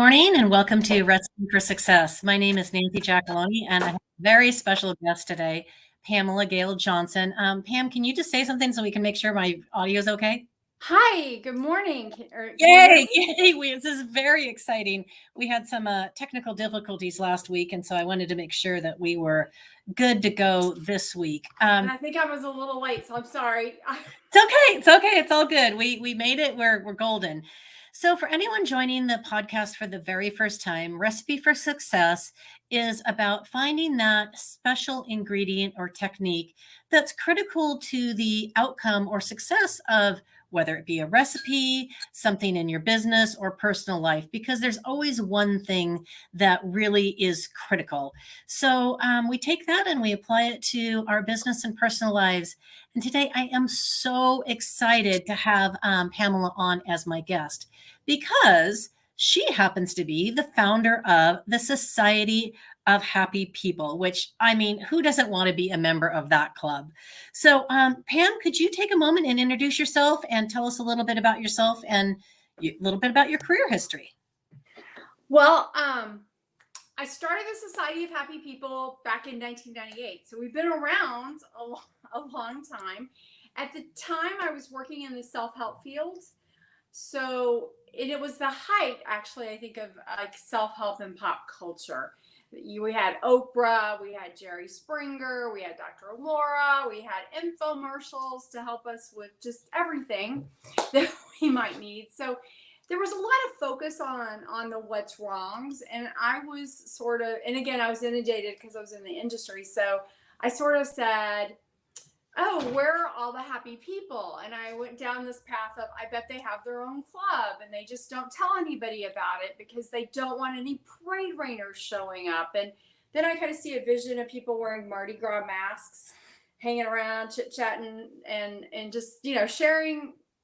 morning and welcome to Recipe for Success. My name is Nancy Giacalone and I have a very special guest today, Pamela Gail Johnson. Pam, can you just say something so we can make sure my audio is okay? Hi, good morning. Can you hear Yay! me? Yay! This is very exciting. We had some technical difficulties last week, and so I wanted to make sure that we were good to go this week. And I think I was a little late, so I'm sorry. It's okay. It's okay. It's all good. We made it. We're golden. So for anyone joining the podcast for the very first time, Recipe for Success is about finding that special ingredient or technique that's critical to the outcome or success of whether it be a recipe, something in your business or personal life, because there's always one thing that really is critical. So we take that and we apply it to our business and personal lives. And today I am so excited to have Pamela on as my guest because she happens to be the founder of the Society of Happy People, which I mean, who doesn't want to be a member of that club? So, Pam, could you take a moment and introduce yourself and tell us a little bit about yourself and a little bit about your career history? Well, I started the Society of Happy People back in 1998. So we've been around a long time. At the time, I was working in the self-help field. So it was the height, actually, I think, of like self-help and pop culture. We had Oprah, we had Jerry Springer, we had Dr. Laura, we had infomercials to help us with just everything that we might need. So there was a lot of focus on the what's wrongs, and I was sort of, and again, I was inundated because I was in the industry. So I sort of said, oh, where are all the happy people? And I went down this path of, I bet they have their own club and they just don't tell anybody about it because they don't want any parade rainers showing up. And then I kind of see a vision of people wearing Mardi Gras masks, hanging around, chit-chatting, and just,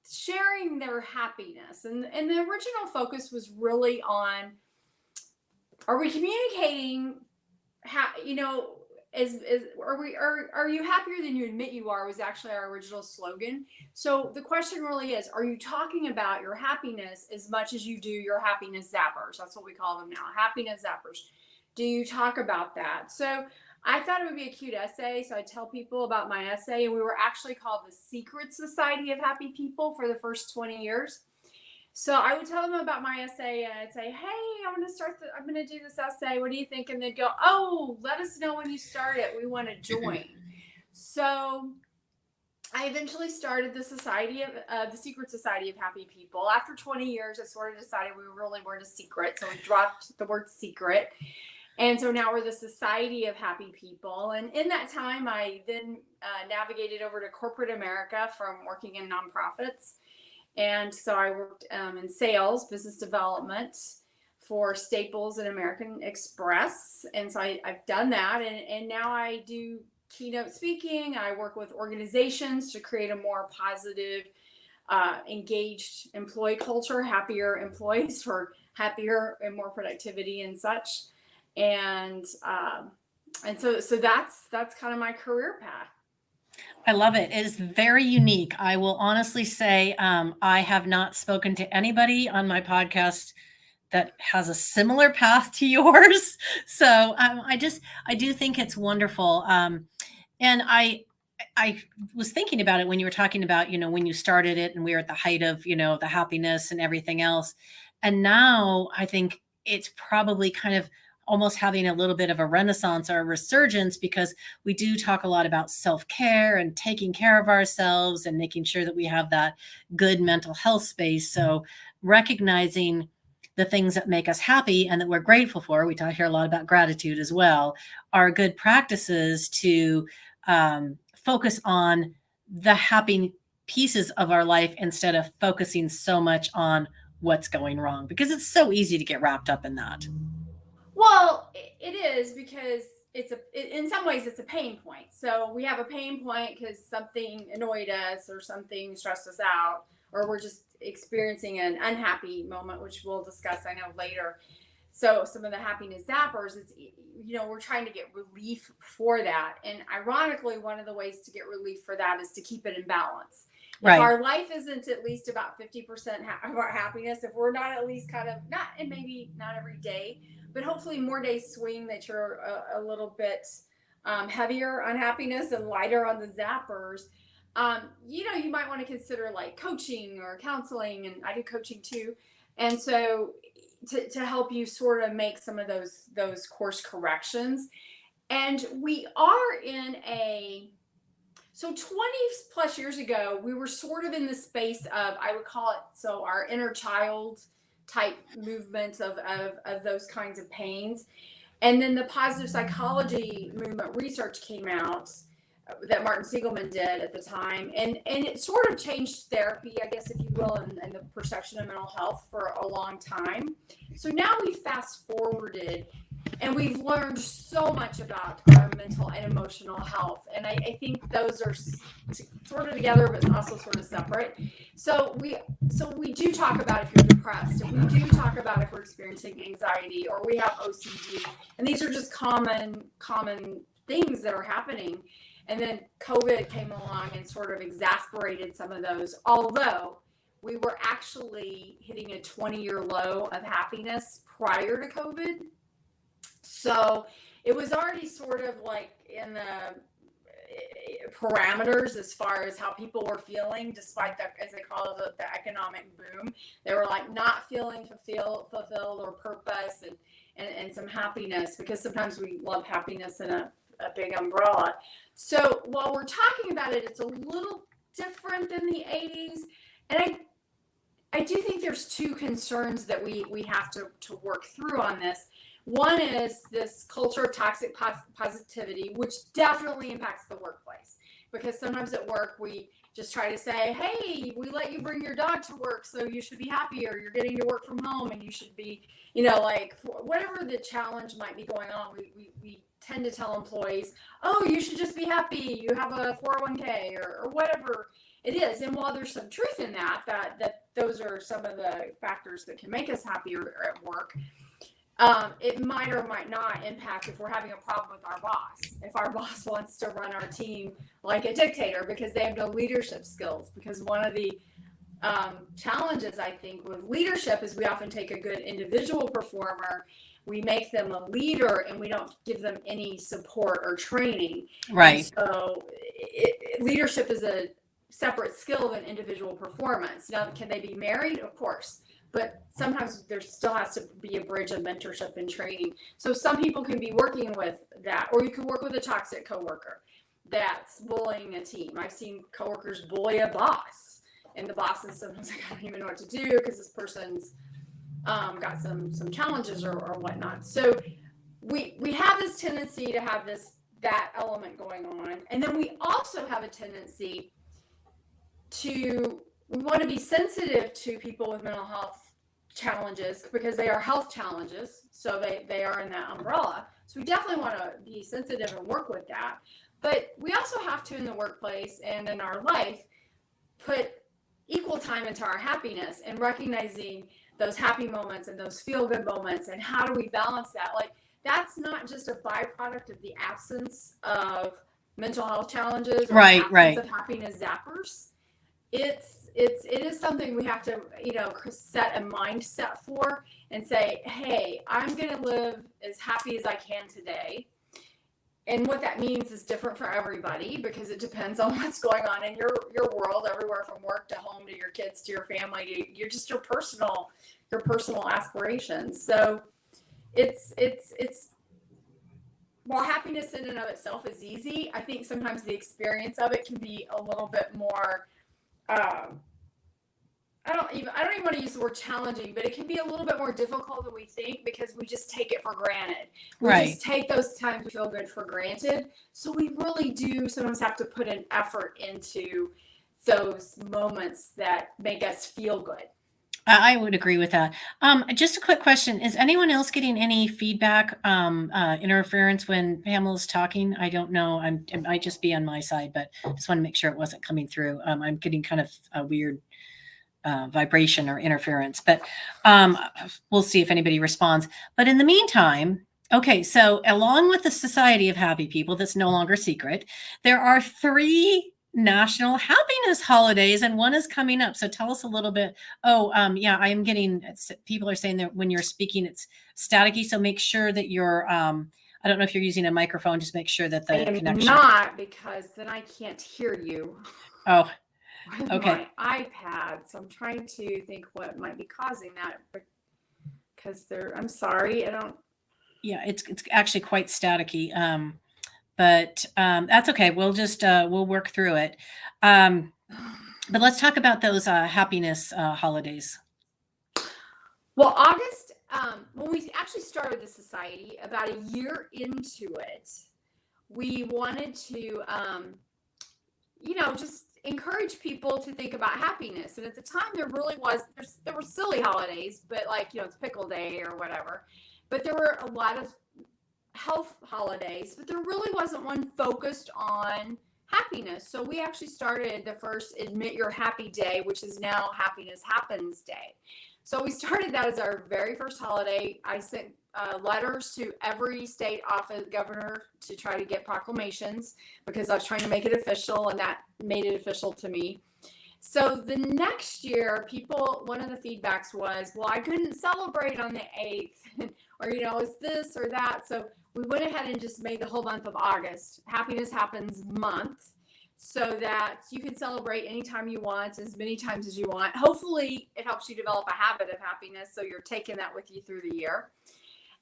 sharing their happiness. And the original focus was really on, are we communicating how, are you happier than you admit you are, was actually our original slogan. So the question really is, are you talking about your happiness as much as you do your happiness zappers? That's what we call them now, happiness zappers. Do you talk about that? So I thought it would be a cute essay, so I tell people about my essay, and we were actually called the Secret Society of Happy People for the first 20 years. So I would tell them about my essay, and I'd say, hey, I'm going to do this essay. What do you think? And they'd go, oh, let us know when you start it. We want to join. So I eventually started the Secret Society of Happy People. After 20 years, I sort of decided we really weren't a secret. So we dropped the word secret. And so now we're the Society of Happy People. And in that time, I then navigated over to corporate America from working in nonprofits. And so I worked in sales, business development for Staples and American Express. And so I've done that. And now I do keynote speaking. I work with organizations to create a more positive, engaged employee culture, happier employees for happier and more productivity and such. And so that's kind of my career path. I love it. It is very unique. I will honestly say I have not spoken to anybody on my podcast that has a similar path to yours. So I do think it's wonderful. And I was thinking about it when you were talking about, when you started it and we were at the height of, the happiness and everything else. And now I think it's probably kind of almost having a little bit of a renaissance or a resurgence because we do talk a lot about self-care and taking care of ourselves and making sure that we have that good mental health space. So recognizing the things that make us happy and that we're grateful for, we talk here a lot about gratitude as well, are good practices to focus on the happy pieces of our life instead of focusing so much on what's going wrong, because it's so easy to get wrapped up in that. Well, it is because in some ways it's a pain point. So we have a pain point because something annoyed us or something stressed us out, or we're just experiencing an unhappy moment, which we'll discuss, I know, later. So some of the happiness zappers is, we're trying to get relief for that. And ironically, one of the ways to get relief for that is to keep it in balance. If our life isn't at least about 50% of our happiness, if we're not at least kind of not, and maybe not every day, but hopefully more days swing that you're a little bit heavier on happiness and lighter on the zappers, you might want to consider like coaching or counseling, and I do coaching too. And so to help you sort of make some of those course corrections. And we are in so 20 plus years ago, we were sort of in the space of, I would call it, so our inner child type movements of those kinds of pains. And then the positive psychology movement research came out that Martin Siegelman did at the time. And it sort of changed therapy, I guess, if you will, and the perception of mental health for a long time. So now we fast forwarded and we've learned so much about our mental and emotional health. And I think those are sort of together, but also sort of separate. So we do talk about if you're depressed, and we do talk about if we're experiencing anxiety or we have OCD. And these are just common things that are happening. And then COVID came along and sort of exasperated some of those, although we were actually hitting a 20-year low of happiness prior to COVID. So it was already sort of like in the parameters as far as how people were feeling, despite the, as they call it, the economic boom. They were like not feeling fulfilled or purpose and some happiness, because sometimes we love happiness in a big umbrella. So while we're talking about it, it's a little different than the 80s. And I do think there's two concerns that we have to work through on this. One is this culture of toxic positivity, which definitely impacts the workplace, because sometimes at work we just try to say, hey, we let you bring your dog to work, so you should be happy, or you're getting to work from home and you should be, like whatever the challenge might be going on, we tend to tell employees, oh, you should just be happy, you have a 401k or whatever it is. And while there's some truth in that those are some of the factors that can make us happier at work, it might or might not impact if we're having a problem with our boss. If our boss wants to run our team like a dictator because they have no leadership skills. Because one of the challenges, I think, with leadership is we often take a good individual performer, we make them a leader, and we don't give them any support or training. Right. And so leadership is a separate skill than individual performance. Now, can they be married? Of course. But sometimes there still has to be a bridge of mentorship and training. So some people can be working with that, or you can work with a toxic coworker that's bullying a team. I've seen coworkers bully a boss, and the boss is sometimes like, I don't even know what to do because this person's got some challenges or whatnot. So we have this tendency to have that element going on, and then we also have a tendency we want to be sensitive to people with mental health challenges because they are health challenges. So they are in that umbrella. So we definitely want to be sensitive and work with that. But we also have to, in the workplace and in our life, put equal time into our happiness and recognizing those happy moments and those feel-good moments. And how do we balance that? Like, that's not just a byproduct of the absence of mental health challenges or absence of happiness zappers. It is something we have to, set a mindset for and say, hey, I'm going to live as happy as I can today. And what that means is different for everybody because it depends on what's going on in your world, everywhere from work to home to your kids to your family, to your personal aspirations. So it's while happiness in and of itself is easy, I think sometimes the experience of it can be a little bit more I don't even want to use the word challenging, but it can be a little bit more difficult than we think because we just take it for granted. We just take those times we feel good for granted. So we really do sometimes have to put an effort into those moments that make us feel good. I would agree with that. Just a quick question. Is anyone else getting any feedback, interference when Pamela's talking? I don't know. It might just be on my side, but I just want to make sure it wasn't coming through. I'm getting kind of a weird vibration or interference, but we'll see if anybody responds. But in the meantime, okay, so along with the Society of Happy People, that's no longer secret, there are 3 national happiness holidays, and one is coming up. So tell us a little bit. Oh, yeah, I am getting, people are saying that when you're speaking, it's staticky. So make sure that you're, I don't know if you're using a microphone, just make sure that I the am connection. not, because then I can't hear you Oh, with okay. my iPad. So I'm trying to think what might be causing that, because I'm sorry, I don't. Yeah, it's actually quite staticky. But that's okay. We'll just we'll work through it. But let's talk about those happiness holidays. Well, August, when we actually started the society about a year into it, we wanted to, just encourage people to think about happiness. And at the time, there really was, there were silly holidays, but like, it's Pickle Day or whatever. But there were a lot of health holidays, but there really wasn't one focused on happiness. So we actually started the first Admit You're Happy Day, which is now Happiness Happens Day. So we started that as our very first holiday. I sent letters to every state office governor to try to get proclamations, because I was trying to make it official, and that made it official to me. So the next year, one of the feedbacks was, well, I couldn't celebrate on the 8th, or, is this or that. So we went ahead and just made the whole month of August Happiness Happens Month, so that you can celebrate anytime you want, as many times as you want. Hopefully it helps you develop a habit of happiness, so you're taking that with you through the year.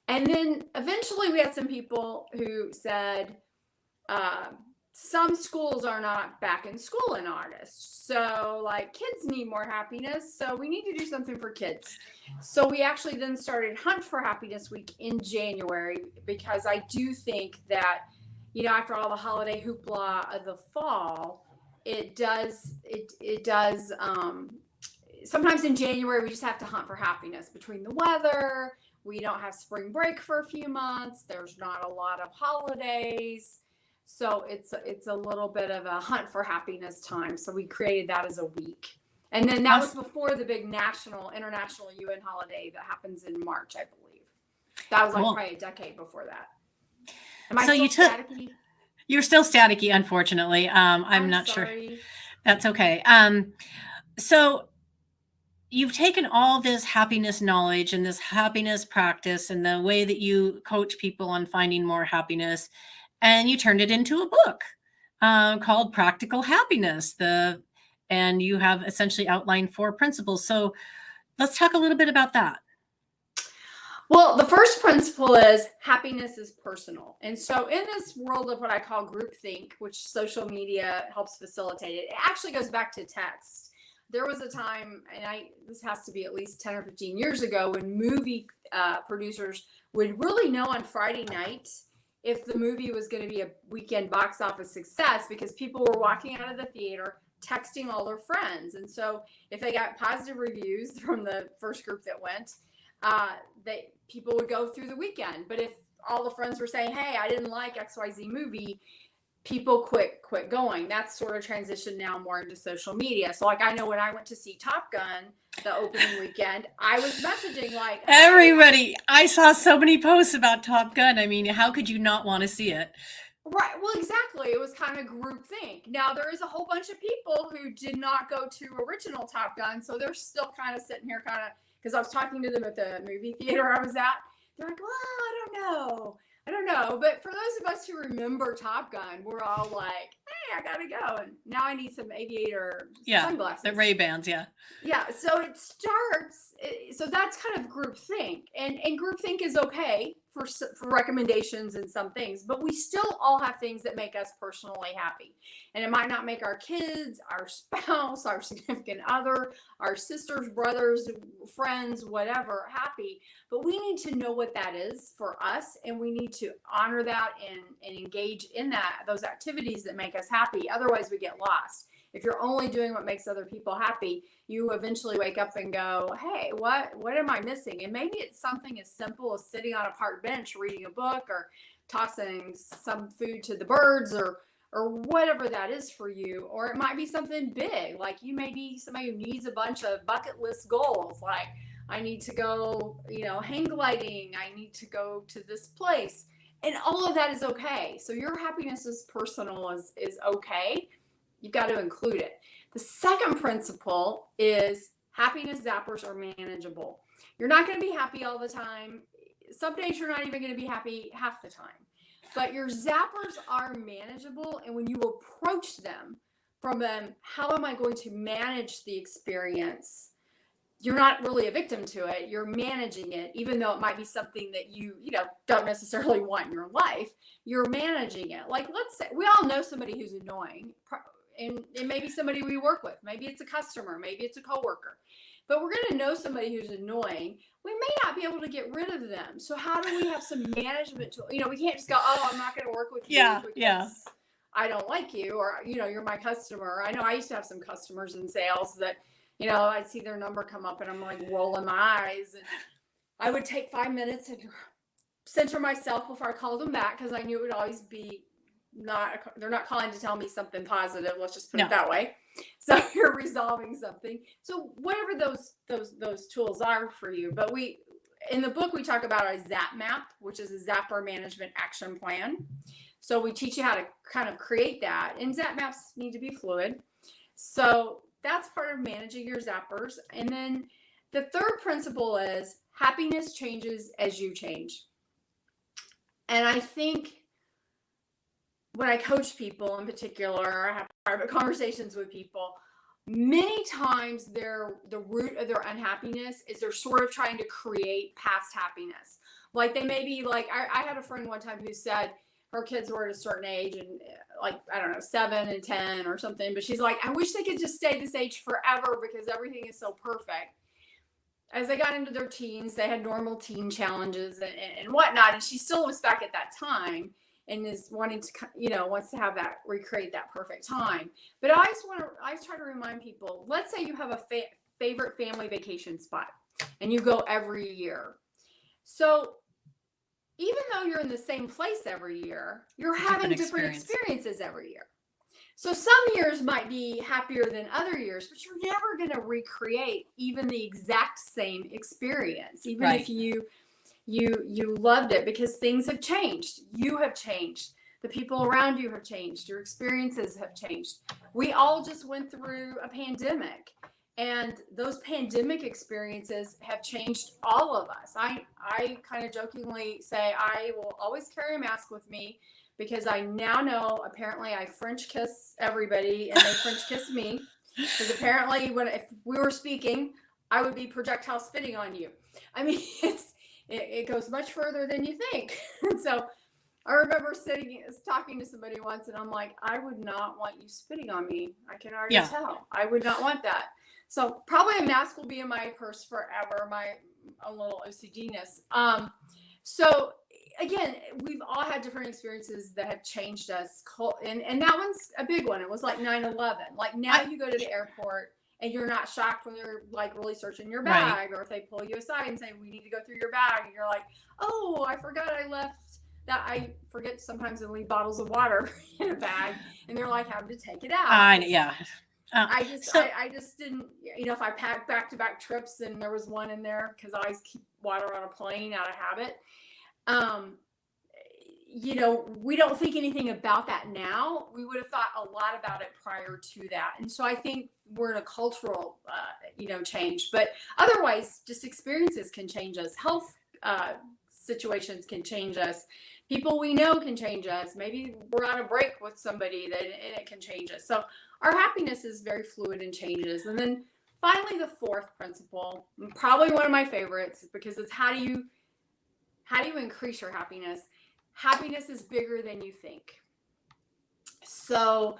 And then eventually we had some people who said, some schools are not back in school in August. So like kids need more happiness. So we need to do something for kids. So we actually then started Hunt for Happiness Week in January, because I do think that, after all the holiday hoopla of the fall, it does, sometimes in January, we just have to hunt for happiness between the weather. We don't have spring break for a few months. There's not a lot of holidays. So it's a little bit of a hunt for happiness time. So we created that as a week. And then that was before the big international UN holiday that happens in March, I believe. That was like probably a decade before that. Am I still staticky? You're still staticky, unfortunately. I'm not sorry. Sure. That's okay. So you've taken all this happiness knowledge and this happiness practice and the way that you coach people on finding more happiness, and you turned it into a book called Practical Happiness. And you have essentially outlined 4 principles. So let's talk a little bit about that. Well, the first principle is happiness is personal. And so in this world of what I call groupthink, which social media helps facilitate it actually goes back to text. There was a time, and this has to be at least 10 or 15 years ago, when movie producers would really know on Friday night if the movie was going to be a weekend box office success, because people were walking out of the theater texting all their friends. And so if they got positive reviews from the first group that went, people would go through the weekend. But if all the friends were saying, hey, I didn't like XYZ movie, people quit going. That's sort of transitioned now more into social media. So like, I know when I went to see Top Gun the opening weekend, I was messaging like, hey. Everybody, I saw so many posts about Top Gun. I mean, how could you not want to see it? Right. Well, exactly. It was kind of groupthink. Now there is a whole bunch of people who did not go to original Top Gun. So they're still kind of sitting here because I was talking to them at the movie theater I was at. They're like, well, I don't know. But for those of us who remember Top Gun, we're all like, hey, I got to go. And now I need some aviator sunglasses. The Ray-Bans, yeah. Yeah. So it starts. So that's kind of groupthink. And groupthink is okay for recommendations and some things, but we still all have things that make us personally happy. And it might not make our kids, our spouse, our significant other, our sisters, brothers, friends, whatever, happy. But we need to know what that is for us, and we need to honor that and engage in those activities that make us happy. Otherwise, we get lost. If you're only doing what makes other people happy, you eventually wake up and go, hey, what am I missing? And maybe it's something as simple as sitting on a park bench, reading a book, or tossing some food to the birds, or whatever that is for you. Or it might be something big, like you may be somebody who needs a bunch of bucket list goals, like I need to go, hang gliding, I need to go to this place. And all of that is okay. So your happiness is personal, is okay. You've got to include it. The second principle is happiness zappers are manageable. You're not going to be happy all the time. Some days you're not even going to be happy half the time. But your zappers are manageable. And when you approach them from how am I going to manage the experience? You're not really a victim to it. You're managing it, even though it might be something that you don't necessarily want in your life. You're managing it. Like, let's say we all know somebody who's annoying, and it may be somebody we work with. Maybe it's a customer. Maybe it's a coworker. But we're going to know somebody who's annoying. We may not be able to get rid of them. So how do we have some management tool? We can't just go, oh, I'm not going to work with you because I don't like you, or you're my customer. I know I used to have some customers in sales that I'd see their number come up and I'm like rolling my eyes, and I would take 5 minutes and center myself before I called them back, because I knew it would always be they're not calling to tell me something positive. Let's just put it that way. So you're resolving something. So whatever those tools are for you, but in the book we talk about a Zap Map, which is a Zapper Management Action Plan. So we teach you how to kind of create that, and Zap Maps need to be fluid. So that's part of managing your zappers. And then the third principle is happiness changes as you change. And I think when I coach people in particular, or I have private conversations with people, many times the root of their unhappiness is they're sort of trying to create past happiness. Like they may be like, I had a friend one time who said her kids were at a certain age, and like, I don't know, 7 and 10 or something. But she's like, I wish they could just stay this age forever because everything is so perfect. As they got into their teens, they had normal teen challenges and whatnot. And she still was back at that time and is wanting to, wants to have that, recreate that perfect time. But I always try to remind people, let's say you have a favorite family vacation spot and you go every year. So even though you're in the same place every year, you're having different experiences every year. So some years might be happier than other years, but you're never going to recreate even the exact same experience, even if you loved it, because things have changed. You have changed. The people around you have changed. Your experiences have changed. We all just went through a pandemic, and those pandemic experiences have changed all of us. I kind of jokingly say I will always carry a mask with me, because I now know apparently I French kiss everybody and they French kiss me. Because apparently if we were speaking, I would be projectile spitting on you. I mean, it goes much further than you think. And so I remember talking to somebody once, and I'm like, I would not want you spitting on me. I can already tell. I would not want that. So probably a mask will be in my purse forever, my own little OCD-ness. So again, we've all had different experiences that have changed us. And that one's a big one. It was like 9/11. Like now you go to the airport and you're not shocked when they're like really searching your bag, or if they pull you aside and say, we need to go through your bag. And you're like, oh, I forgot I left that. I forget sometimes to leave bottles of water in a bag, and they're like having to take it out. I just didn't, if I packed back-to-back trips and there was one in there, because I always keep water on a plane out of habit. We don't think anything about that now. We would have thought a lot about it prior to that. And so I think we're in a cultural, change, but otherwise just experiences can change us. Health, situations can change us. People we know can change us. Maybe we're on a break with somebody and it can change us. So our happiness is very fluid and changes. And then finally, the fourth principle, probably one of my favorites, because it's how do you increase your happiness? Happiness is bigger than you think. So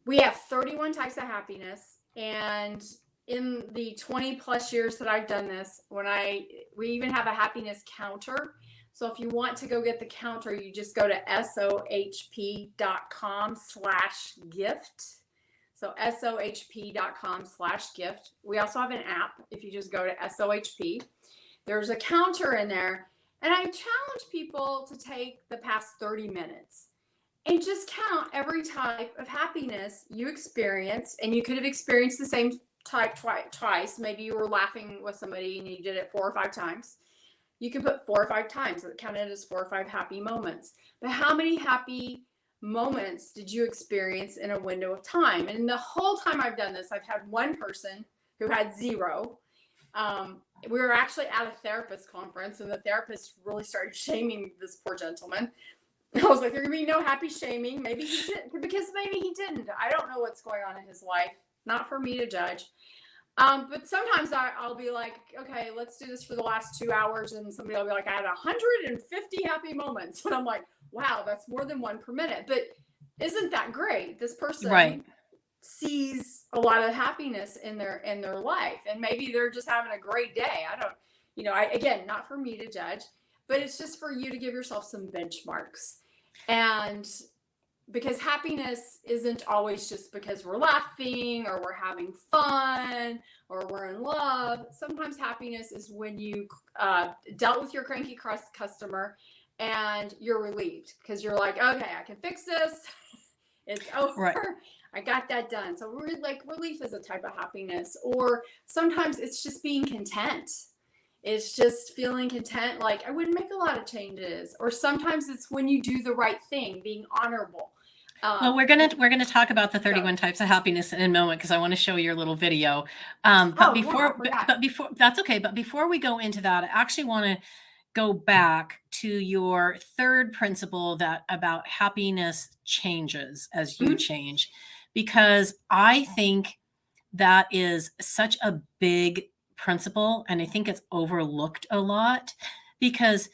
we have 31 types of happiness. And in the 20 plus years that I've done this, we even have a happiness counter. So if you want to go get the counter, you just go to sohp.com/gift. So sohp.com/gift. We also have an app. If you just go to SOHP, there's a counter in there. And I challenge people to take the past 30 minutes and just count every type of happiness you experience. And you could have experienced the same type twice. Maybe you were laughing with somebody and you did it 4 or 5 times. You can put 4 or 5 times. Count it as 4 or 5 happy moments. But how many happy moments did you experience in a window of time? And the whole time I've done this, I've had one person who had zero. We were actually at a therapist conference, and the therapist really started shaming this poor gentleman. I was like, there can be no happy shaming. Maybe he did, because maybe he didn't. I don't know what's going on in his life. Not for me to judge. But sometimes I'll be like, okay, let's do this for the last 2 hours. And somebody will be like, I had 150 happy moments. And I'm like, wow, that's more than one per minute. But isn't that great? This person sees a lot of happiness in their life. And maybe they're just having a great day. I don't, again, not for me to judge, but it's just for you to give yourself some benchmarks. And because happiness isn't always just because we're laughing or we're having fun or we're in love. Sometimes happiness is when you dealt with your cranky customer and you're relieved because you're like, okay, I can fix this. It's over. Right. I got that done. So relief is a type of happiness. Or sometimes it's just being content. It's just feeling content. Like, I wouldn't make a lot of changes. Or sometimes it's when you do the right thing, being honorable. Well, we're gonna talk about the 31 types of happiness in a moment because I want to show your little video. But before that's okay. But before we go into that, I actually want to go back to your third principle that about happiness changes as you change, because I think that is such a big principle, and I think it's overlooked a lot because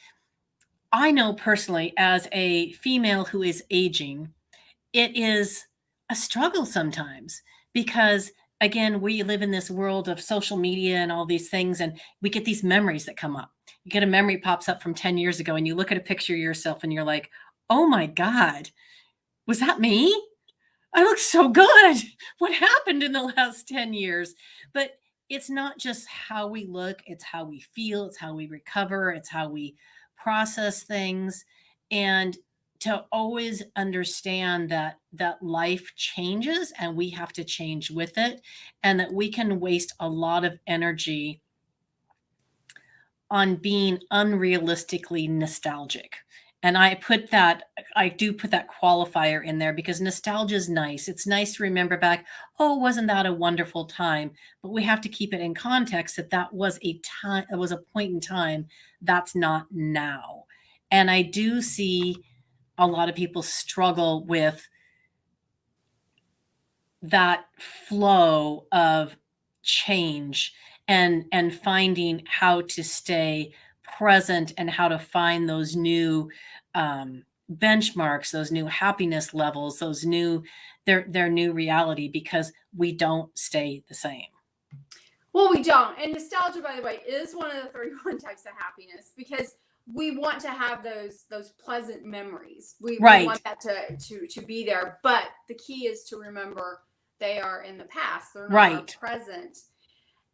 I know personally as a female who is aging, it is a struggle sometimes because, again, we live in this world of social media and all these things, and we get these memories that come up. You get a memory pops up from 10 years ago and you look at a picture of yourself and you're like, oh my God, was that me? I look so good. What happened in the last 10 years? But it's not just how we look, it's how we feel, it's how we recover, it's how we process things. And to always understand that life changes and we have to change with it, and that we can waste a lot of energy on being unrealistically nostalgic. And I do put that qualifier in there because nostalgia is nice. It's nice to remember back, oh, wasn't that a wonderful time? But we have to keep it in context that was a time, it was a point in time that's not now. And I do see a lot of people struggle with that flow of change and finding how to stay present and how to find those new benchmarks, those new happiness levels, those new their new reality, because we don't stay the same. Well, we don't. And nostalgia, by the way, is one of the 31 types of happiness because we want to have those pleasant memories. We want that to be there. But the key is to remember they are in the past. They're not present.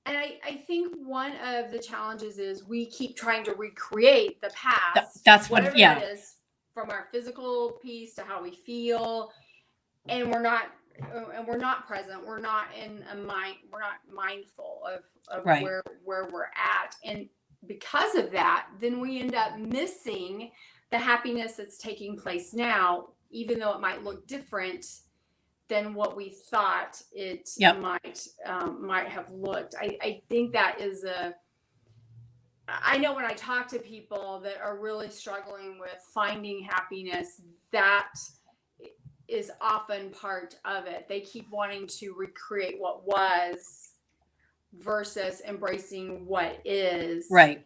And I think one of the challenges is we keep trying to recreate the past. That's whatever that is, from our physical piece to how we feel. And we're not present. We're not in a mind. We're not mindful of where we're at. And because of that, then we end up missing the happiness that's taking place now, even though it might look different than what we thought it might have looked. I think that is I know when I talk to people that are really struggling with finding happiness, that is often part of it. They keep wanting to recreate what was versus embracing what is. Right.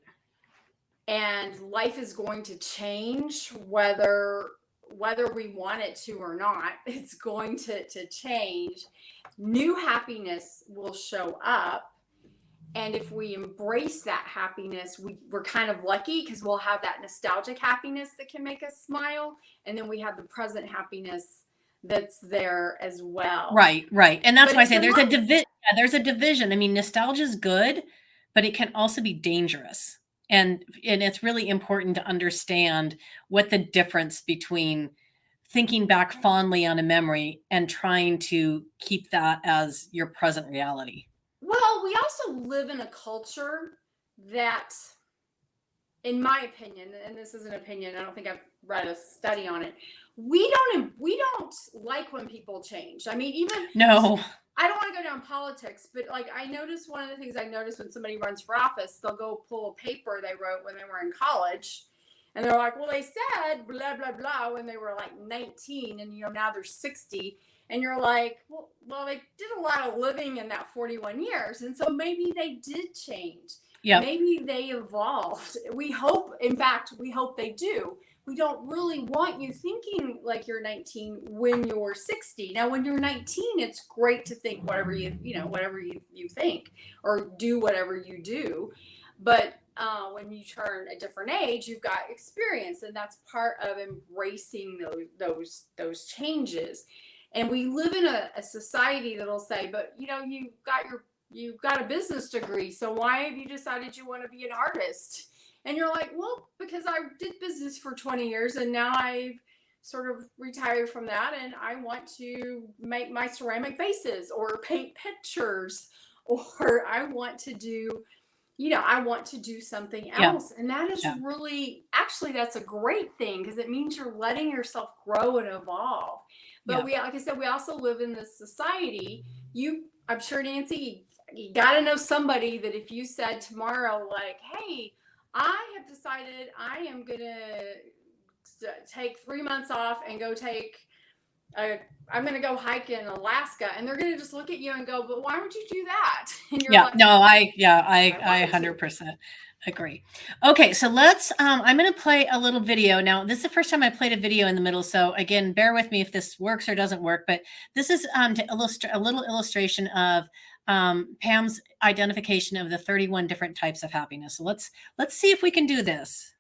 And life is going to change whether we want it to or not. It's going to change. New happiness will show up. And if we embrace that happiness, we're kind of lucky because we'll have that nostalgic happiness that can make us smile. And then we have the present happiness that's there as well. Right. And that's why I say there's a division. I mean, nostalgia is good, but it can also be dangerous. And it's really important to understand what the difference between thinking back fondly on a memory and trying to keep that as your present reality. Well, we also live in a culture that in my opinion, and this is an opinion, I don't think I've read a study on it. We don't like when people change. I mean, even No. I don't want to go down politics, but like I noticed one of the things I noticed when somebody runs for office, they'll go pull a paper they wrote when they were in college. And they're like, well, they said blah, blah, blah when they were like 19 and, now they're 60. And you're like, well, they did a lot of living in that 41 years. And so maybe they did change. Yeah. Maybe they evolved. We hope, in fact, we hope they do. We don't really want you thinking like you're 19 when you're 60. Now, when you're 19, it's great to think whatever whatever you think or do whatever you do. But when you turn a different age, you've got experience, and that's part of embracing those changes. And we live in a society that'll say, but you've got a business degree, so why have you decided you want to be an artist? And you're like, well, because I did business for 20 years and now I've sort of retired from that and I want to make my ceramic vases or paint pictures, or I want to do something else. And that is really, actually, that's a great thing because it means you're letting yourself grow and evolve. But like I said, we also live in this society. I'm sure, Nancy, you got to know somebody that if you said tomorrow, like, hey, I have decided I am going to take 3 months off and go I'm going to go hike in Alaska, and they're going to just look at you and go, but why would you do that? And you're like, no, I 100% agree. Okay. So I'm going to play a little video. Now, this is the first time I played a video in the middle. So again, bear with me if this works or doesn't work, but this is to illustrate a little illustration of Pam's identification of the 31 different types of happiness. So let's see if we can do this.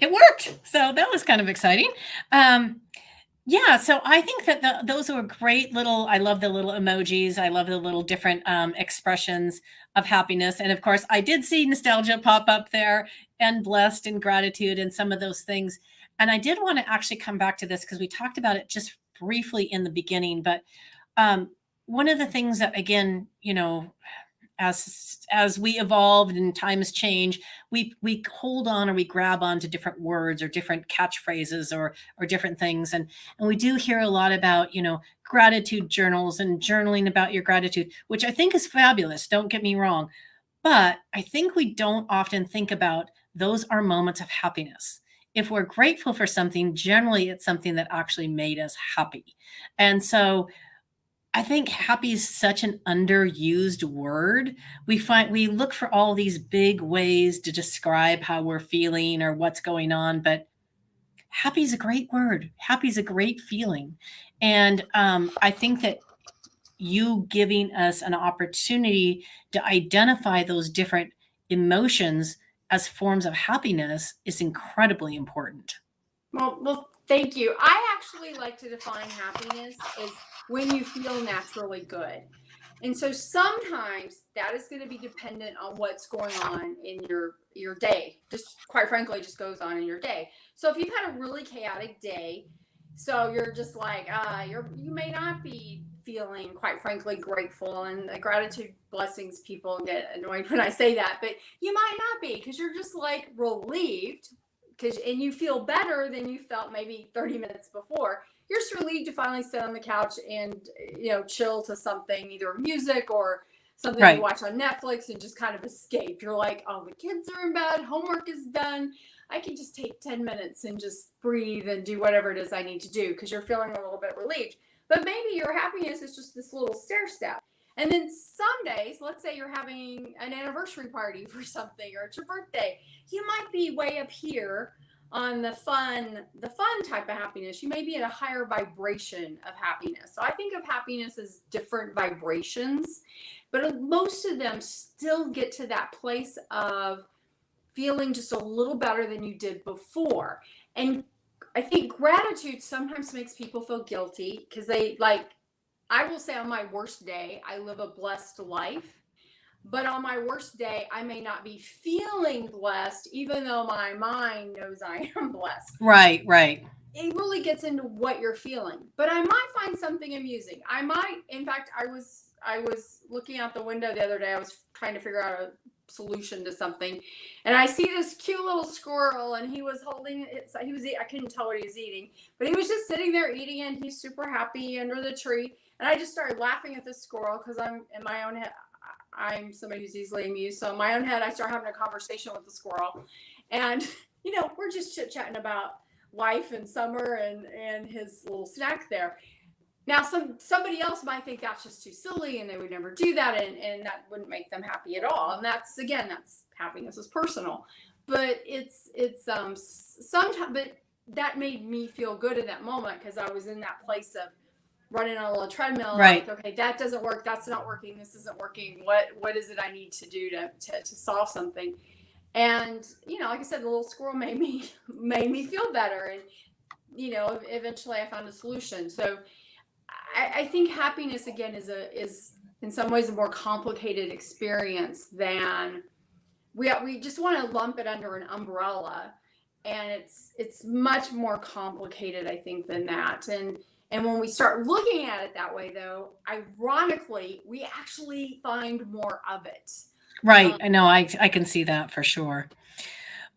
It worked. So that was kind of exciting. So I think that those were great I love the little emojis. I love the little different expressions of happiness. And of course, I did see nostalgia pop up there and blessed and gratitude and some of those things. And I did want to actually come back to this because we talked about it just briefly in the beginning. But one of the things that, again, as we evolve and times change, we hold on or we grab on to different words or different catchphrases or different things. And we do hear a lot about, gratitude journals and journaling about your gratitude, which I think is fabulous. Don't get me wrong. But I think we don't often think about those are moments of happiness. If we're grateful for something, generally it's something that actually made us happy. And so I think happy is such an underused word. We look for all these big ways to describe how we're feeling or what's going on, but happy is a great word. Happy is a great feeling. And I think that you giving us an opportunity to identify those different emotions as forms of happiness is incredibly important. Well, thank you. I actually like to define happiness as when you feel naturally good. And so sometimes that is going to be dependent on what's going on in your day. Just quite frankly, just goes on in your day. So if you've had a really chaotic day, so you're just like, you may not be feeling, quite frankly, grateful. And the gratitude blessings, people get annoyed when I say that, but you might not be because you're just like relieved and you feel better than you felt maybe 30 minutes before. You're just relieved to finally sit on the couch and, chill to something, either music or something you watch on Netflix and just kind of escape. You're like, oh, the kids are in bed, homework is done. I can just take 10 minutes and just breathe and do whatever it is I need to do because you're feeling a little bit relieved. But maybe your happiness is just this little stair step. And then some days, let's say you're having an anniversary party for something or it's your birthday, you might be way up here on the fun type of happiness. You may be at a higher vibration of happiness. So I think of happiness as different vibrations, but most of them still get to that place of feeling just a little better than you did before. And I think gratitude sometimes makes people feel guilty because they like, I will say on my worst day, I live a blessed life. But on my worst day, I may not be feeling blessed, even though my mind knows I am blessed. Right, right. It really gets into what you're feeling. But I might find something amusing. I might, in fact, I was looking out the window the other day. I was trying to figure out a solution to something, and I see this cute little squirrel, and he was holding it. I couldn't tell what he was eating, but he was just sitting there eating, and he's super happy under the tree. And I just started laughing at this squirrel because I'm in my own head. I'm somebody who's easily amused. So in my own head, I start having a conversation with the squirrel, and we're just chit chatting about life and summer and his little snack there. Now, somebody else might think that's just too silly and they would never do that, and that wouldn't make them happy at all. And that's happiness is personal, but it's sometimes, but that made me feel good in that moment because I was in that place of running on a little treadmill. Right. Like, okay, that doesn't work. That's not working. This isn't working. What is it I need to do to solve something? And like I said, the little squirrel made me feel better, and eventually I found a solution. So I think happiness again is in some ways a more complicated experience than we just want to lump it under an umbrella, and it's much more complicated, I think, than that. And when we start looking at it that way, though, ironically, we actually find more of it. Right. I know. I can see that for sure.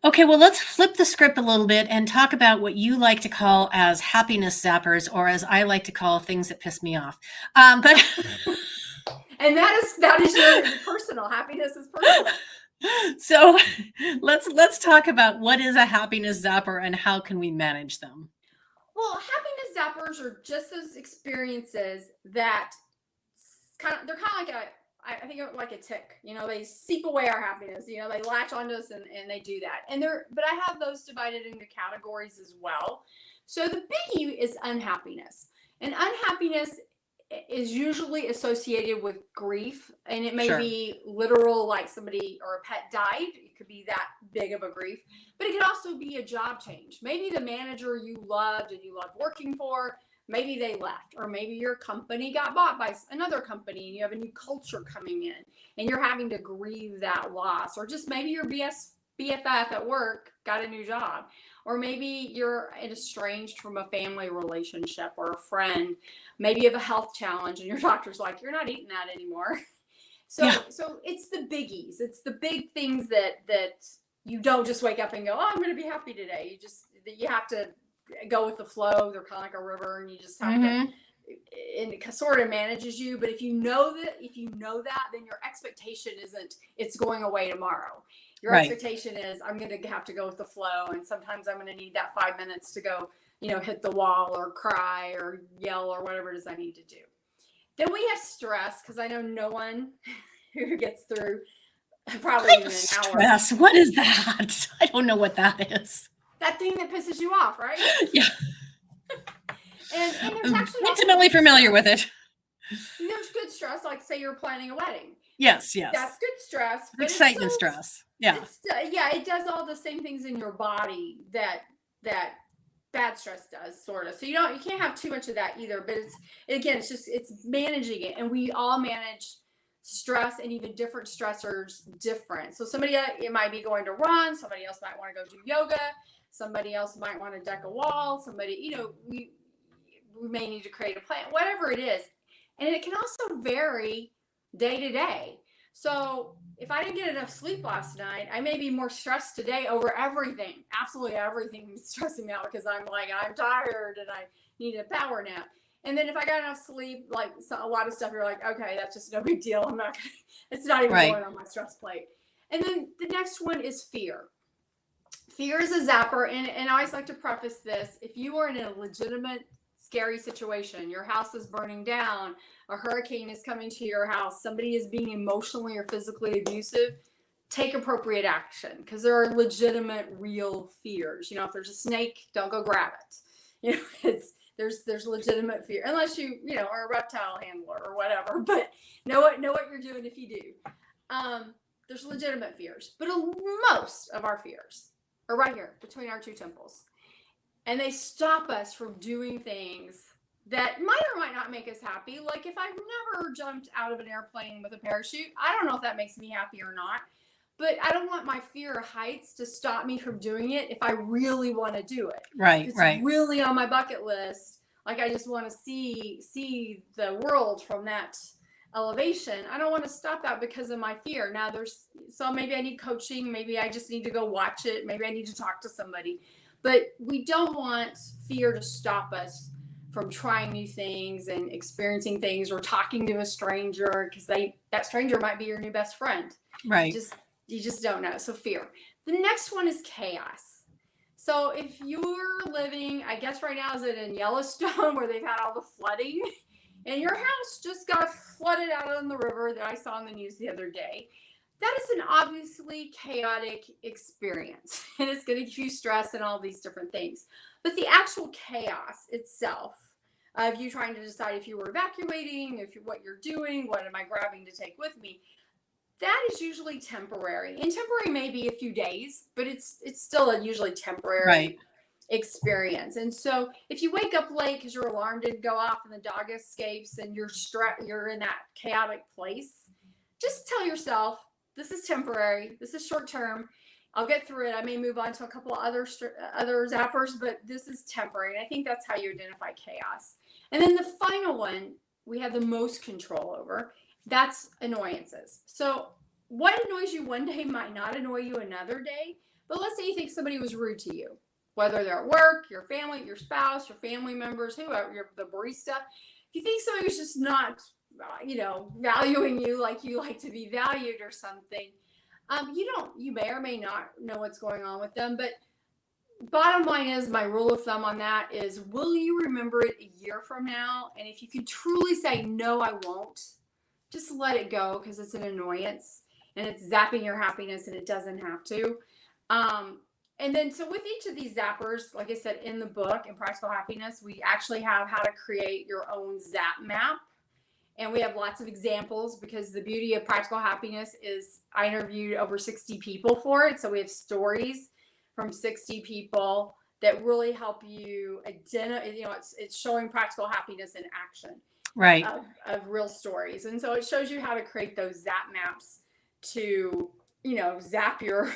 Okay, well, let's flip the script a little bit and talk about what you like to call as happiness zappers, or as I like to call things that piss me off. But and that is your personal happiness is personal. So let's talk about what is a happiness zapper and how can we manage them. Well, happiness zappers are just those experiences that they're kind of like I think of like a tick, they seep away our happiness, they latch onto us and they do that. But I have those divided into categories as well. So the biggie is unhappiness, and unhappiness is usually associated with grief, and it may Sure. be literal, like somebody or a pet died. It could be that big of a grief, but it could also be a job change. Maybe the manager you loved and you loved working for, maybe they left, or maybe your company got bought by another company and you have a new culture coming in and you're having to grieve that loss. Or just maybe your BFF at work got a new job, or maybe you're estranged from a family relationship or a friend. Maybe you have a health challenge and your doctor's like, you're not eating that anymore. So it's the biggies. It's the big things that you don't just wake up and go, oh, I'm going to be happy today. You have to go with the flow. They're kind of like a river, and you just have to, and it sort of manages you. But if you know that, then your expectation isn't it's going away tomorrow. Your expectation is I'm going to have to go with the flow, and sometimes I'm going to need that 5 minutes to go, hit the wall or cry or yell or whatever it is I need to do. Then we have stress, because I know no one who gets through probably even an hour. Stress. What is that? I don't know what that is. That thing that pisses you off, right? Yeah. And there's actually intimately familiar with it. There's good stress, like say you're planning a wedding. Yes. That's good stress. But excitement stress. Yeah. It does all the same things in your body that bad stress does, sort of. So you can't have too much of that either. But it's managing it, and we all manage stress and even different stressors different. So somebody it might be going to run. Somebody else might want to go do yoga. Somebody else might want to deck a wall. Somebody, we may need to create a plan, whatever it is. And it can also vary day to day. So if I didn't get enough sleep last night, I may be more stressed today over everything. Absolutely everything is stressing me out because I'm tired and I need a power nap. And then if I got enough sleep, a lot of stuff, you're like, okay, that's just no big deal. It's not even going on my stress plate. And then the next one is fear. Fear is a zapper, and I always like to preface this. If you are in a legitimate, scary situation, your house is burning down, a hurricane is coming to your house, somebody is being emotionally or physically abusive, take appropriate action, because there are legitimate, real fears. If there's a snake, don't go grab it. There's legitimate fear, unless you are a reptile handler or whatever. But know what you're doing if you do. There's legitimate fears, but most of our fears are right here between our two temples. And they stop us from doing things that might or might not make us happy. Like if I've never jumped out of an airplane with a parachute, I don't know if that makes me happy or not. But I don't want my fear of heights to stop me from doing it if I really want to do it. Right, If it's right. really on my bucket list. Like I just want to see the world from that elevation. I don't want to stop that because of my fear. Now maybe I need coaching, maybe I just need to go watch it, maybe I need to talk to somebody. But we don't want fear to stop us from trying new things and experiencing things or talking to a stranger, because that stranger might be your new best friend. Right. You just don't know. So fear. The next one is chaos. So if you're living, I guess right now is it in Yellowstone where they've had all the flooding, and your house just got flooded out on the river that I saw in the news the other day, that is an obviously chaotic experience, and it's going to give you stress and all these different things. But the actual chaos itself of you trying to decide if you were evacuating, what you're doing, what am I grabbing to take with me, that is usually temporary. And temporary may be a few days, but it's still a usually temporary experience. And so if you wake up late because your alarm didn't go off and the dog escapes and you're in that chaotic place, just tell yourself, this is temporary. This is short term. I'll get through it. I may move on to a couple of other zappers, but this is temporary. And I think that's how you identify chaos. And then the final one we have the most control over. That's annoyances. So what annoys you one day might not annoy you another day. But let's say you think somebody was rude to you, whether they're at work, your family, your spouse, your family members, whoever, the barista. If you think somebody was just not, valuing you like you like to be valued or something, you may or may not know what's going on with them. But bottom line is, my rule of thumb on that is, will you remember it a year from now? And if you can truly say, no, I won't, just let it go, because it's an annoyance and it's zapping your happiness, and it doesn't have to. And then, so with each of these zappers, like I said, in the book, in Practical Happiness, we actually have how to create your own zap map. And we have lots of examples, because the beauty of Practical Happiness is I interviewed over 60 people for it. So we have stories from 60 people that really help you identify, it's showing practical happiness in action. Right. Of real stories. And so it shows you how to create those zap maps to, zap your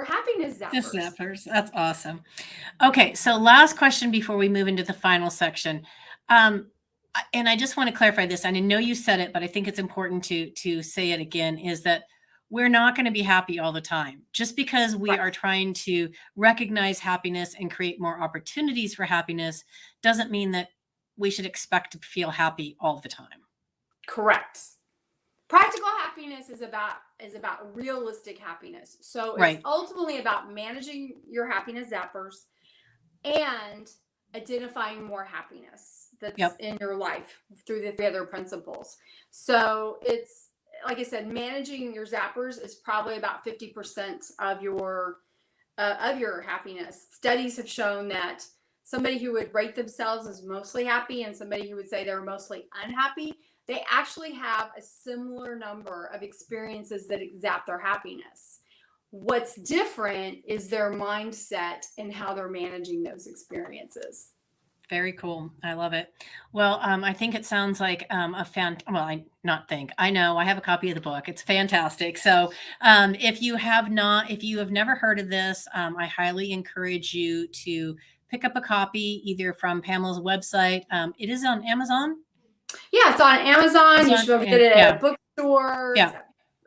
happiness zappers. Just zappers. That's awesome. Okay. So last question before we move into the final section. And I just want to clarify this. And I know you said it, but I think it's important to say it again, is that we're not going to be happy all the time. Just because we are trying to recognize happiness and create more opportunities for happiness doesn't mean that we should expect to feel happy all the time. Correct. Practical happiness is about realistic happiness. So it's ultimately about managing your happiness zappers and identifying more happiness that's in your life through the 3 other principles. So it's, like I said, managing your zappers is probably about 50% of your happiness. Studies have shown that somebody who would rate themselves as mostly happy and somebody who would say they're mostly unhappy, they actually have a similar number of experiences that zap their happiness. What's different is their mindset and how they're managing those experiences. Very cool. I love it. Well, I think it sounds like I know I have a copy of the book. It's fantastic. So if you have never heard of this, I highly encourage you to pick up a copy either from Pamela's website. It is on Amazon. Yeah, it's on Amazon. You should be able to get it at a bookstore. Yeah.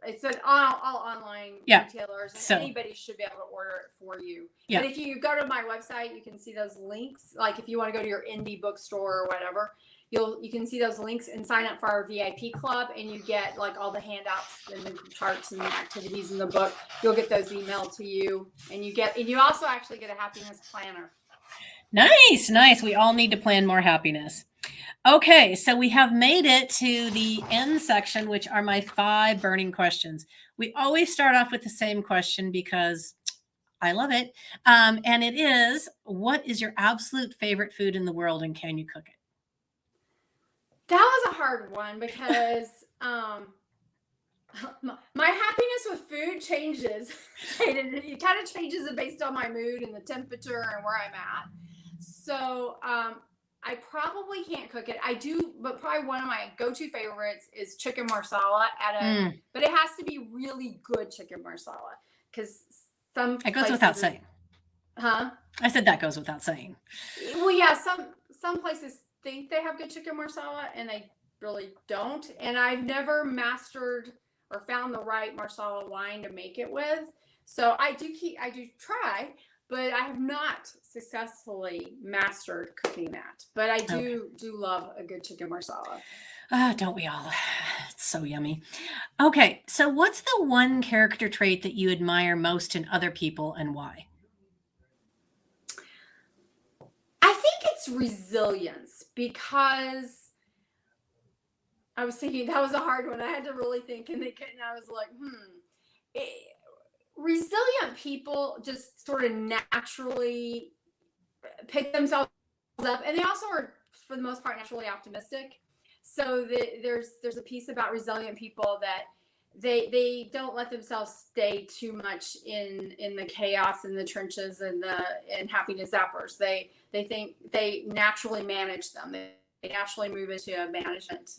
It's an all online retailers, and so anybody should be able to order it for you. Yeah. But if you go to my website, you can see those links. Like if you want to go to your indie bookstore or whatever, you can see those links and sign up for our VIP club, and you get like all the handouts and the charts and the activities in the book. You'll get those emailed to you, and you also actually get a happiness planner. Nice. We all need to plan more happiness. Okay, so we have made it to the end section, which are my 5 burning questions. We always start off with the same question because I love it. And it is, what is your absolute favorite food in the world, and can you cook it? That was a hard one because My happiness with food changes. It kind of changes it based on my mood and the temperature and where I'm at. So I probably can't cook it. I do, but probably one of my go-to favorites is chicken marsala but it has to be really good chicken marsala because some It goes without saying. Huh? I said that goes without saying. Well, yeah, some places think they have good chicken marsala and they really don't. And I've never mastered or found the right marsala wine to make it with. So I do try, but I have not successfully mastered cooking that. But I do love a good chicken marsala. Don't we all? It's so yummy. Okay, so what's the one character trait that you admire most in other people and why? I think it's resilience because I was thinking that was a hard one. I had to really think and I was like, resilient people just sort of naturally pick themselves up, and they also are, for the most part, naturally optimistic. So there's a piece about resilient people that they don't let themselves stay too much in the chaos and the trenches and happiness zappers. They think they naturally manage them. They naturally move into a management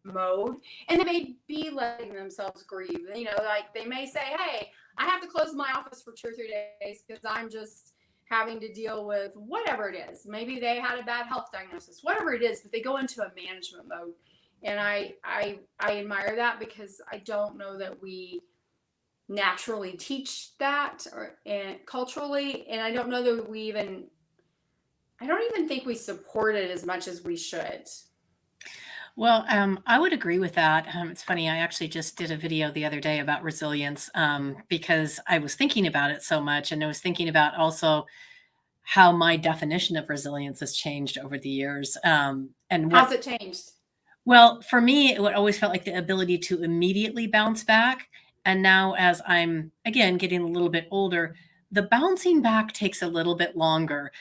mode, and they may be letting themselves grieve. Like they may say, hey, I have to close my office for 2 or 3 days because I'm just having to deal with whatever it is. Maybe they had a bad health diagnosis, whatever it is, but they go into a management mode. And I admire that because I don't know that we naturally teach that and culturally, and I don't know that I don't even think we support it as much as we should. Well, I would agree with that. It's funny, I actually just did a video the other day about resilience because I was thinking about it so much. And I was thinking about also how my definition of resilience has changed over the years. And how's it changed? Well, for me, it always felt like the ability to immediately bounce back. And now, as I'm again getting a little bit older, the bouncing back takes a little bit longer,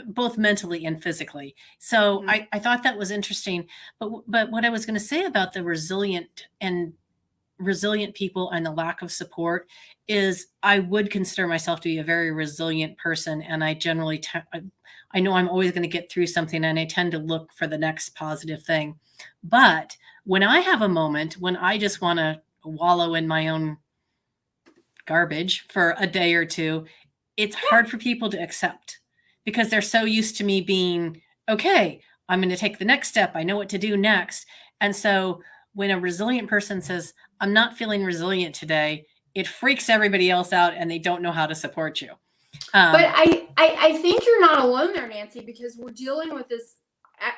both mentally and physically. So I thought that was interesting. But what I was going to say about the resilient people and the lack of support is I would consider myself to be a very resilient person, and I generally I know I'm always going to get through something, and I tend to look for the next positive thing. But when I have a moment when I just want to wallow in my own garbage for a day or two, it's hard for people to accept because they're so used to me being okay, I'm going to take the next step, I know what to do next. And so when a resilient person says, I'm not feeling resilient today, it freaks everybody else out and they don't know how to support you. But I think you're not alone there, Nancy, because we're dealing with this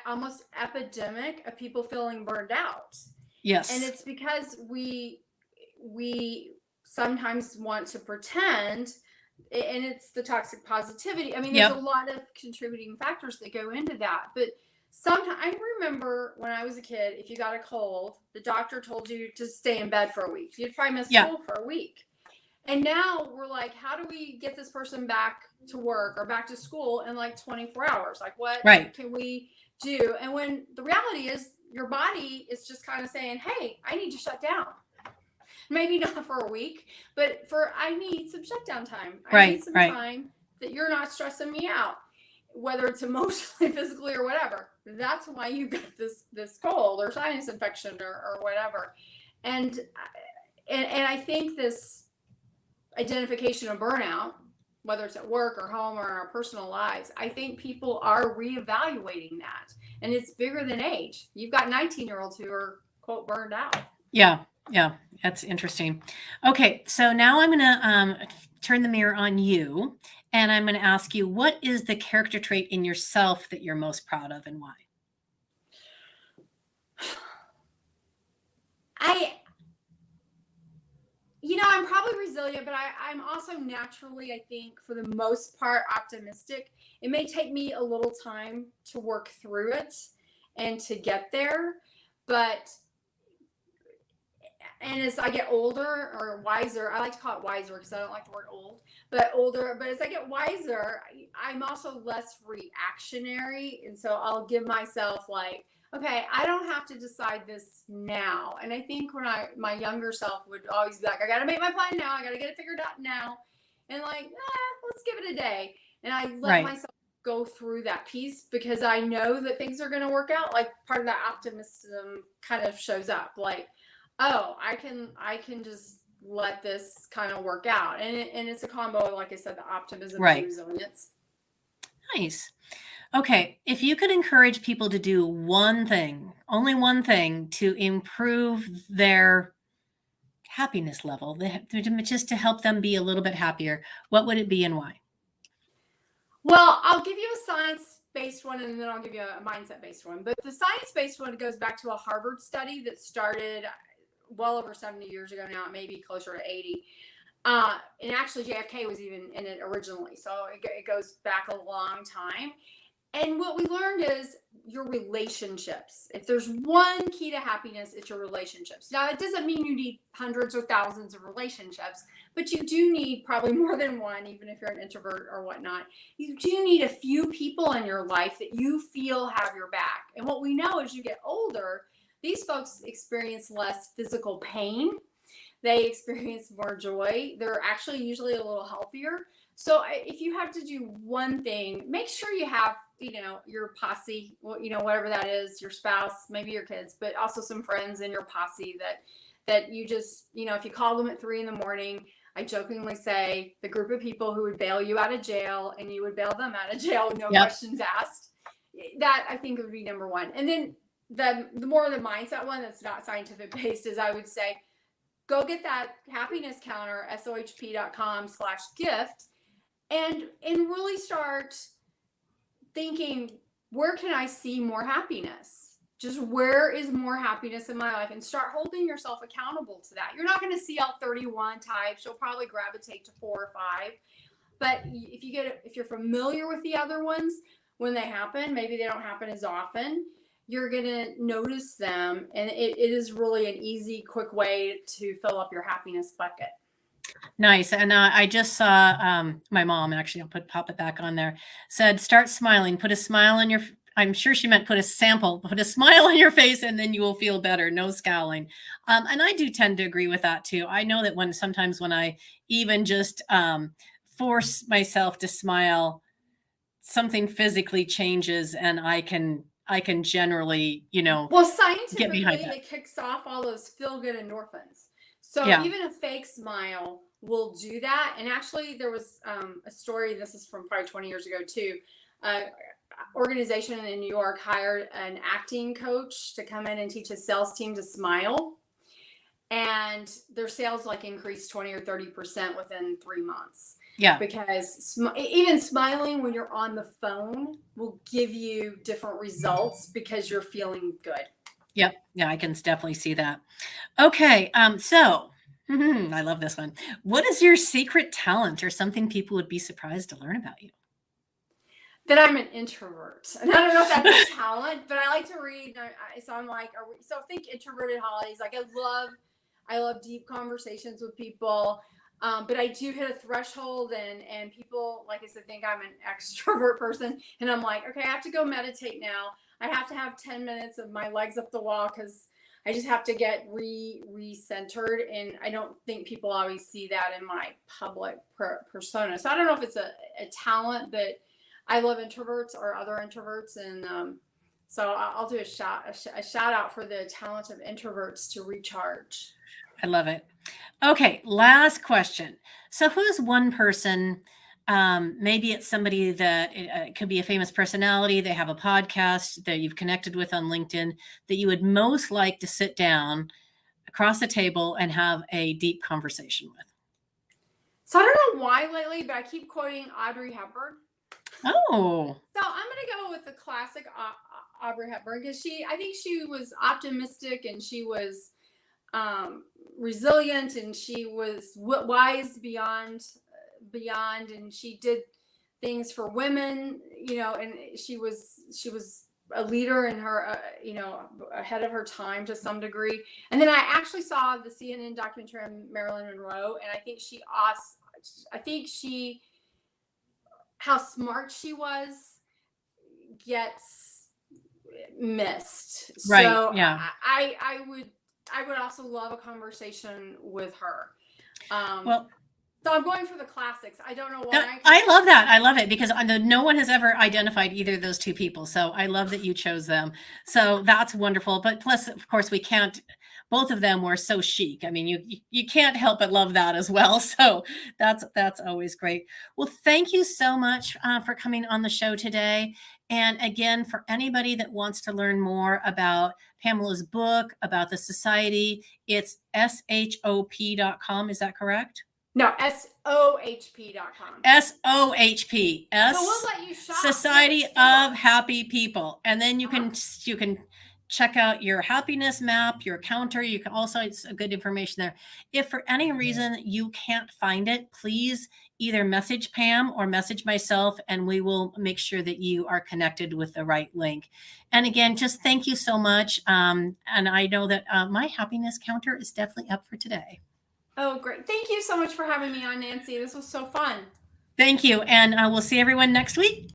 almost epidemic of people feeling burned out. Yes. And it's because we sometimes want to pretend, and it's the toxic positivity. I mean, there's a lot of contributing factors that go into that. But sometimes I remember when I was a kid, if you got a cold, the doctor told you to stay in bed for a week. You'd probably miss school for a week. And now we're like, how do we get this person back to work or back to school in like 24 hours? Like, what can we do? And when the reality is your body is just kind of saying, hey, I need to shut down. Maybe not for a week, but I need some shutdown time. I need some time that you're not stressing me out, whether it's emotionally, physically, or whatever. That's why you got this cold or sinus infection or whatever. And I think this identification of burnout, whether it's at work or home or in our personal lives, I think people are reevaluating that. And it's bigger than age. You've got 19-year-olds who are, quote, burned out. Yeah. That's interesting. Okay. So now I'm going to turn the mirror on you, and I'm going to ask you, what is the character trait in yourself that you're most proud of and why? I'm probably resilient, but I'm also naturally, I think, for the most part, optimistic. It may take me a little time to work through it and to get there, and as I get older or wiser, I like to call it wiser because I don't like the word old, but as I get wiser, I'm also less reactionary. And so I'll give myself, like, okay, I don't have to decide this now. And I think when my younger self would always be like, I got to make my plan now. I got to get it figured out now. And like, let's give it a day. And I let Right. myself go through that piece because I know that things are going to work out. Like part of that optimism kind of shows up like, oh, I can just let this kind of work out. And it's a combo, like I said, the optimism and the Right. resilience. Nice. Okay. If you could encourage people to do one thing, only one thing to improve their happiness level, just to help them be a little bit happier, what would it be and why? Well, I'll give you a science-based one and then I'll give you a mindset-based one. But the science-based one goes back to a Harvard study that started well over 70 years ago now, maybe closer to 80. And actually, JFK was even in it originally. So it goes back a long time. And what we learned is your relationships. If there's one key to happiness, it's your relationships. Now, it doesn't mean you need hundreds or thousands of relationships, but you do need probably more than one, even if you're an introvert or whatnot. You do need a few people in your life that you feel have your back. And what we know as you get older, these folks experience less physical pain. They experience more joy. They're actually usually a little healthier. So if you have to do one thing, make sure you have, your posse, whatever that is, your spouse, maybe your kids, but also some friends in your posse that you just, if you call them at 3 a.m, I jokingly say the group of people who would bail you out of jail and you would bail them out of jail with no Yep. questions asked. That I think would be number one. And then the more of the mindset one that's not scientific based is I would say, go get that happiness counter, sohp.com/gift, and really start thinking, where can I see more happiness? Just where is more happiness in my life? And start holding yourself accountable to that. You're not going to see all 31 types. You'll probably gravitate to 4 or 5. But if you're familiar with the other ones, when they happen, maybe they don't happen as often, you're going to notice them. And it is really an easy, quick way to fill up your happiness bucket. Nice. And I just saw my mom, actually, pop it back on there, said, start smiling, put a smile on your, I'm sure she meant put a smile on your face and then you will feel better. No scowling. And I do tend to agree with that too. I know that sometimes when I even just force myself to smile, something physically changes and I can generally, Well, get behind scientifically, that. it kicks off all those feel-good endorphins. So Yeah. even a fake smile will do that. And actually, there was a story. This is from probably 20 years ago too. Organization in New York hired an acting coach to come in and teach a sales team to smile, and their sales increased 20 or 30% within 3 months. Yeah. Because even smiling when you're on the phone will give you different results because you're feeling good. Yep. Yeah, I can definitely see that. Okay. So I love this one. What is your secret talent or something people would be surprised to learn about you? That I'm an introvert. And I don't know if that's a talent, but I like to read. So I'm like, so think introverted holidays. Like I love deep conversations with people. But I do hit a threshold and people, like I said, think I'm an extrovert person. And I'm like, okay, I have to go meditate now. I have to have 10 minutes of my legs up the wall because I just have to get re-centered. And I don't think people always see that in my public persona. So I don't know if it's a talent, but I love introverts or other introverts. And so I'll do a shout out for the talent of introverts to recharge. I love it. Okay, last question. So, who's one person? Maybe it's somebody that it could be a famous personality. They have a podcast that you've connected with on LinkedIn that you would most like to sit down across the table and have a deep conversation with. So I don't know why lately, but I keep quoting Audrey Hepburn. Oh. So I'm going to go with the classic Audrey Hepburn because I think she was optimistic and she was resilient and she was wise beyond, and she did things for women, and she was a leader in her, ahead of her time to some degree. And then I actually saw the CNN documentary on Marilyn Monroe, and I think how smart she was gets missed. Right. So Yeah. I would also love a conversation with her. Well, So I'm going for the classics. I don't know that, why. I love that. I love it because no one has ever identified either of those two people. So I love that you chose them. So that's wonderful. But plus, of course, we can't. Both of them were so chic. I mean, you can't help but love that as well. So that's always great. Well, thank you so much for coming on the show today. And again, for anybody that wants to learn more about Pamela's book, about the society, it's shop.com. Is that correct? No, SOHP.com. SOHP. But we'll let you shop. Society of Happy People. And then you can check out your happiness map, your counter. You can also, it's a good information there. If for any reason you can't find it, please either message Pam or message myself, and we will make sure that you are connected with the right link. And again, just thank you so much. And I know that my happiness counter is definitely up for today. Oh, great. Thank you so much for having me on, Nancy. This was so fun. Thank you. And we'll see everyone next week.